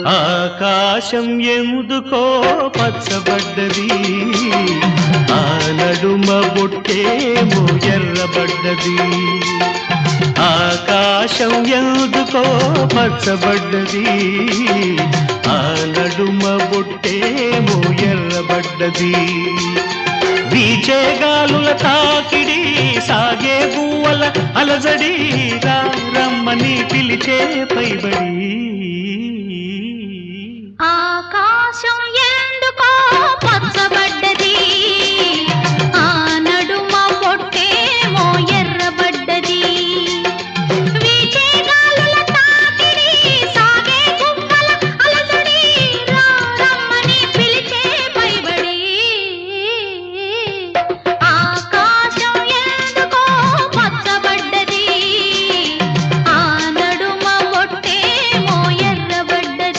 ఆకాశం ఎందుకో పచ్చబడ్డది, ఆ నడుమ బొట్టేమో ఎర్రబడ్డది. ఆకాశం ఎందుకో పచ్చబడ్డది, ఆ నడుమ బొట్టేమో ఎర్రబడ్డది. వీచే గాలుల తాకిడి, సాగే గువ్వల అలజడి, రమ్మని పిలిచే పైబడి